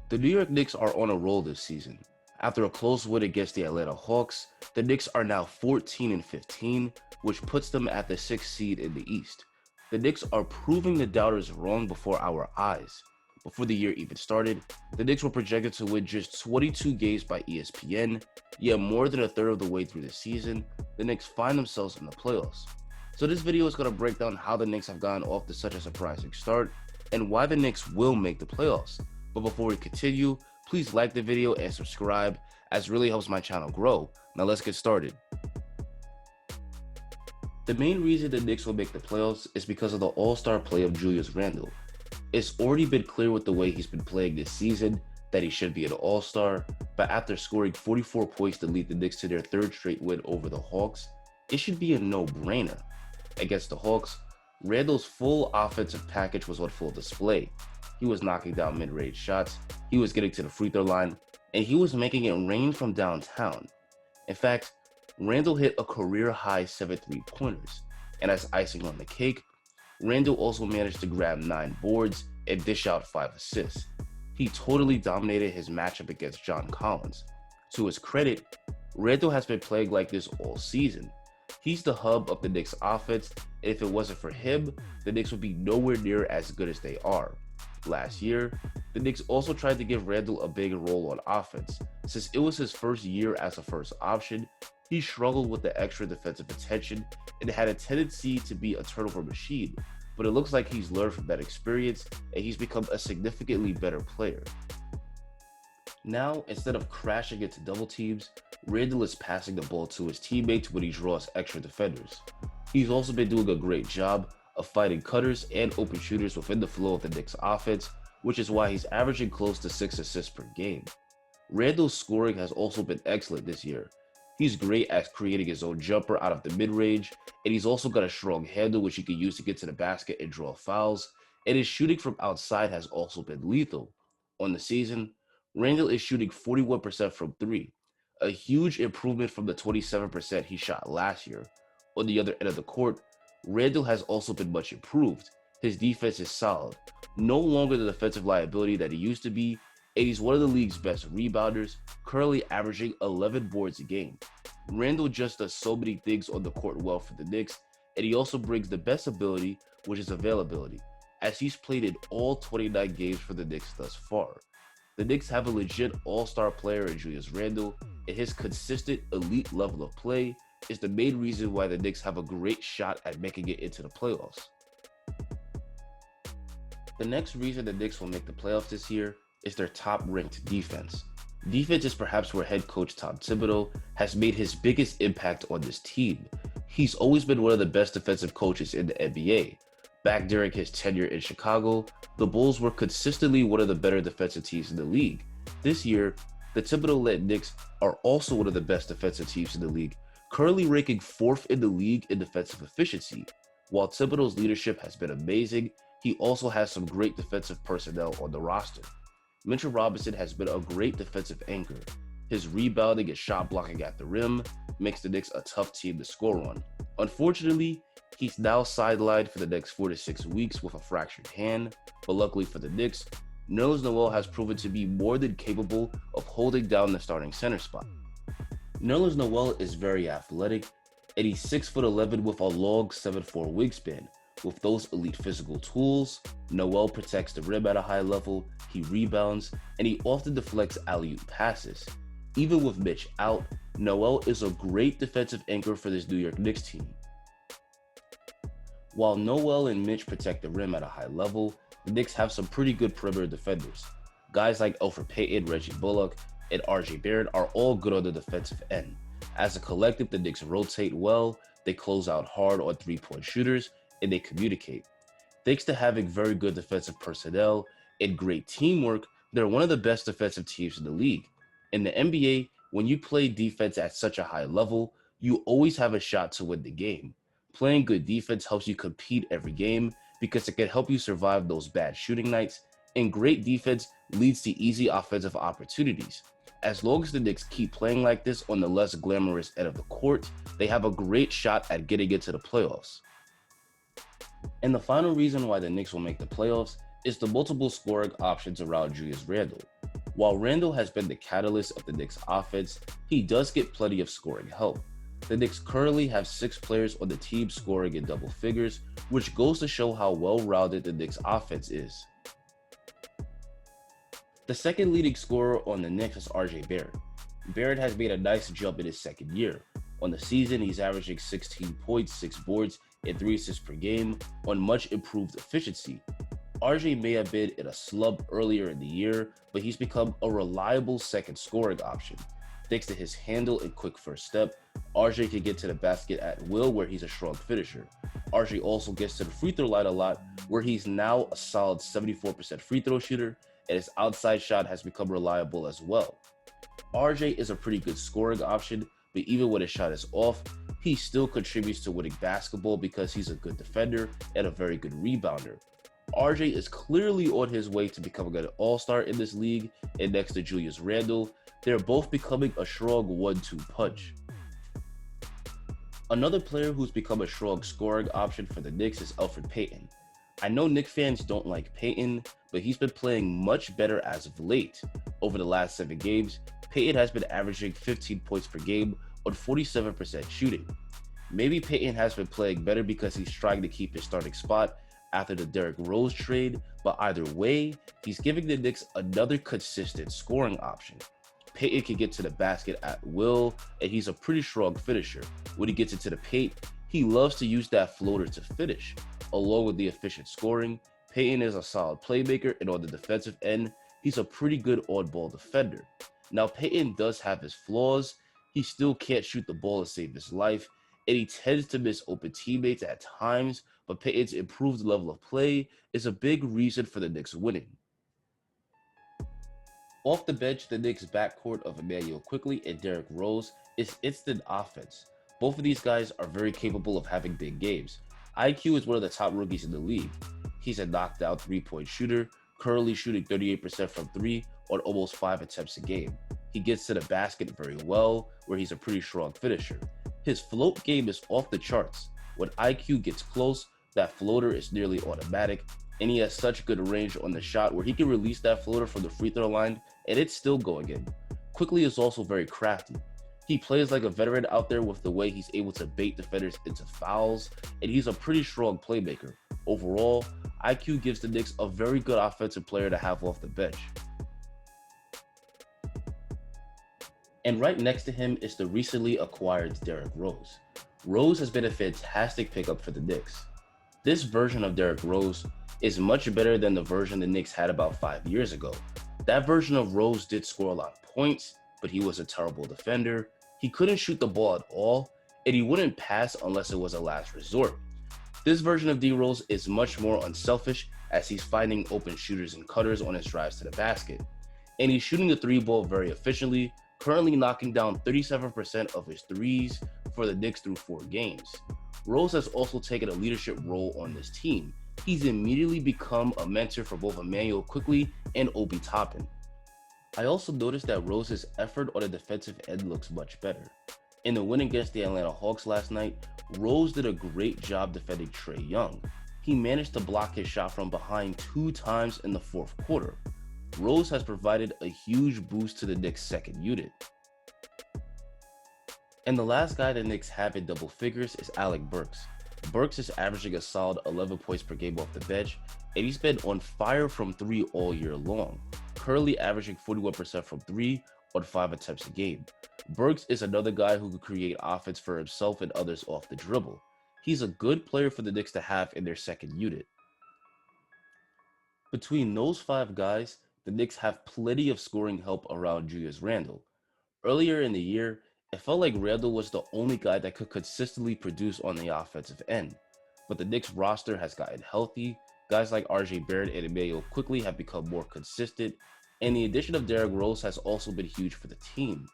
The New York Knicks are on a roll this season. After a close win against the Atlanta Hawks, the Knicks are now 14-15, which puts them at the 6th seed in the East. The Knicks are proving the doubters wrong before our eyes. Before the year even started, the Knicks were projected to win just 22 games by ESPN, yet more than a third of the way through the season, the Knicks find themselves in the playoffs. So this video is going to break down how the Knicks have gotten off to such a surprising start, and why the Knicks will make the playoffs. But before we continue, please like the video and subscribe, as it really helps my channel grow. Now let's get started. The main reason the Knicks will make the playoffs is because of the all-star play of Julius Randle. It's already been clear with the way he's been playing this season that he should be an all-star, but after scoring 44 points to lead the Knicks to their third straight win over the Hawks, it should be a no-brainer. Against the Hawks, Randle's full offensive package was on full display. He was knocking down mid-range shots, he was getting to the free throw line, and he was making it rain from downtown. In fact, Randle hit a career-high 7 3-pointers, and as icing on the cake, Randle also managed to grab 9 boards and dish out 5 assists. He totally dominated his matchup against John Collins. To his credit, Randle has been playing like this all season. He's the hub of the Knicks offense, and if it wasn't for him, the Knicks would be nowhere near as good as they are. Last year, the Knicks also tried to give Randle a big role on offense. Since it was his first year as a first option, he struggled with the extra defensive attention and had a tendency to be a turnover machine, but it looks like he's learned from that experience and he's become a significantly better player. Now, instead of crashing into double teams, Randle is passing the ball to his teammates when he draws extra defenders. He's also been doing a great job of fighting cutters and open shooters within the flow of the Knicks offense, which is why he's averaging close to 6 assists per game. Randle's scoring has also been excellent this year. He's great at creating his own jumper out of the mid-range, and he's also got a strong handle which he can use to get to the basket and draw fouls, and his shooting from outside has also been lethal. On the season, Randle is shooting 41% from 3, a huge improvement from the 27% he shot last year. On the other end of the court, Randle has also been much improved. His defense is solid, no longer the defensive liability that he used to be, and he's one of the league's best rebounders, currently averaging 11 boards a game. Randle just does so many things on the court well for the Knicks, and he also brings the best ability, which is availability, as he's played in all 29 games for the Knicks thus far. The Knicks have a legit all-star player in Julius Randle, and his consistent elite level of play is the main reason why the Knicks have a great shot at making it into the playoffs. The next reason the Knicks will make the playoffs this year is their top-ranked defense. Defense is perhaps where head coach Tom Thibodeau has made his biggest impact on this team. He's always been one of the best defensive coaches in the NBA. Back during his tenure in Chicago, the Bulls were consistently one of the better defensive teams in the league. This year, the Thibodeau-led Knicks are also one of the best defensive teams in the league, currently ranking 4th in the league in defensive efficiency. While Thibodeau's leadership has been amazing, he also has some great defensive personnel on the roster. Mitchell Robinson has been a great defensive anchor. His rebounding and shot blocking at the rim makes the Knicks a tough team to score on. Unfortunately, he's now sidelined for the next 4 to 6 weeks with a fractured hand, but luckily for the Knicks, Julius Randle has proven to be more than capable of holding down the starting center spot. Julius Randle is very athletic, and he's 6'11" with a long 7'4" wingspan. With those elite physical tools, Noel protects the rim at a high level, he rebounds, and he often deflects alley-oop passes. Even with Mitch out, Noel is a great defensive anchor for this New York Knicks team. While Noel and Mitch protect the rim at a high level, the Knicks have some pretty good perimeter defenders. Guys like Elfrid Payton, Reggie Bullock, and RJ Barrett are all good on the defensive end. As a collective, the Knicks rotate well, they close out hard on three-point shooters, and they communicate. Thanks to having very good defensive personnel and great teamwork, they're one of the best defensive teams in the league. In the NBA, when you play defense at such a high level, you always have a shot to win the game. Playing good defense helps you compete every game because it can help you survive those bad shooting nights, and great defense leads to easy offensive opportunities. As long as the Knicks keep playing like this on the less glamorous end of the court, they have a great shot at getting into the playoffs. And the final reason why the Knicks will make the playoffs is the multiple scoring options around Julius Randle. While Randle has been the catalyst of the Knicks offense, he does get plenty of scoring help. The Knicks currently have 6 players on the team scoring in double figures, which goes to show how well-rounded the Knicks offense is. The second leading scorer on the Knicks is RJ Barrett. Barrett has made a nice jump in his second year. On the season, he's averaging 16 points, 6 boards, and 3 assists per game on much improved efficiency. RJ may have been in a slump earlier in the year, but he's become a reliable second scoring option. Thanks to his handle and quick first step, RJ can get to the basket at will where he's a strong finisher. RJ also gets to the free throw line a lot, where he's now a solid 74% free throw shooter, and his outside shot has become reliable as well. RJ is a pretty good scoring option, but even when his shot is off, he still contributes to winning basketball because he's a good defender and a very good rebounder. RJ is clearly on his way to becoming an all-star in this league, and next to Julius Randle, they're both becoming a strong 1-2 punch. Another player who's become a strong scoring option for the Knicks is Elfrid Payton. I know Knicks fans don't like Payton, but he's been playing much better as of late. Over the last 7 games, Payton has been averaging 15 points per game on 47% shooting. Maybe Payton has been playing better because he's trying to keep his starting spot after the Derrick Rose trade, but either way, he's giving the Knicks another consistent scoring option. Payton can get to the basket at will, and he's a pretty strong finisher. When he gets into the paint, he loves to use that floater to finish. Along with the efficient scoring, Payton is a solid playmaker, and on the defensive end, he's a pretty good on-ball defender. Now, Payton does have his flaws. He still can't shoot the ball to save his life, and he tends to miss open teammates at times, but Payton's improved level of play is a big reason for the Knicks winning. Off the bench, the Knicks' backcourt of Immanuel Quickley and Derrick Rose is instant offense. Both of these guys are very capable of having big games. IQ is one of the top rookies in the league. He's a knockdown 3-point shooter, currently shooting 38% from 3 on almost 5 attempts a game. He gets to the basket very well, where he's a pretty strong finisher. His float game is off the charts. When IQ gets close, that floater is nearly automatic, and he has such good range on the shot where he can release that floater from the free throw line and it's still going in. Quickley is also very crafty. He plays like a veteran out there with the way he's able to bait defenders into fouls, and he's a pretty strong playmaker. Overall, IQ gives the Knicks a very good offensive player to have off the bench. And right next to him is the recently acquired Derrick Rose. Rose has been a fantastic pickup for the Knicks. This version of Derrick Rose is much better than the version the Knicks had about 5 years ago. That version of Rose did score a lot of points, but he was a terrible defender. He couldn't shoot the ball at all, and he wouldn't pass unless it was a last resort. This version of D Rose is much more unselfish, as he's finding open shooters and cutters on his drives to the basket. And he's shooting the 3-ball very efficiently, currently knocking down 37% of his threes for the Knicks through 4 games. Rose has also taken a leadership role on this team. He's immediately become a mentor for both Immanuel Quickley and Obi Toppin. I also noticed that Rose's effort on the defensive end looks much better. In the win against the Atlanta Hawks last night, Rose did a great job defending Trae Young. He managed to block his shot from behind 2 times in the 4th quarter. Rose has provided a huge boost to the Knicks' second unit. And the last guy the Knicks have in double figures is Alec Burks. Burks is averaging a solid 11 points per game off the bench, and he's been on fire from 3 all year long, currently averaging 41% from 3 on 5 attempts a game. Burks is another guy who can create offense for himself and others off the dribble. He's a good player for the Knicks to have in their second unit. Between those 5 guys, the Knicks have plenty of scoring help around Julius Randle. Earlier in the year, it felt like Randle was the only guy that could consistently produce on the offensive end. But the Knicks roster has gotten healthy, guys like RJ Barrett and Immanuel Quickley have become more consistent, and the addition of Derrick Rose has also been huge for the team.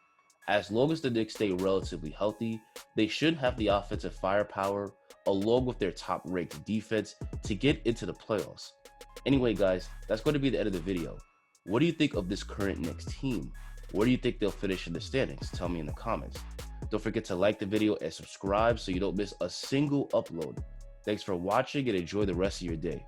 As long as the Knicks stay relatively healthy, they should have the offensive firepower, along with their top-ranked defense, to get into the playoffs. Anyway guys, that's going to be the end of the video. What do you think of this current Knicks team? Where do you think they'll finish in the standings? Tell me in the comments. Don't forget to like the video and subscribe so you don't miss a single upload. Thanks for watching and enjoy the rest of your day.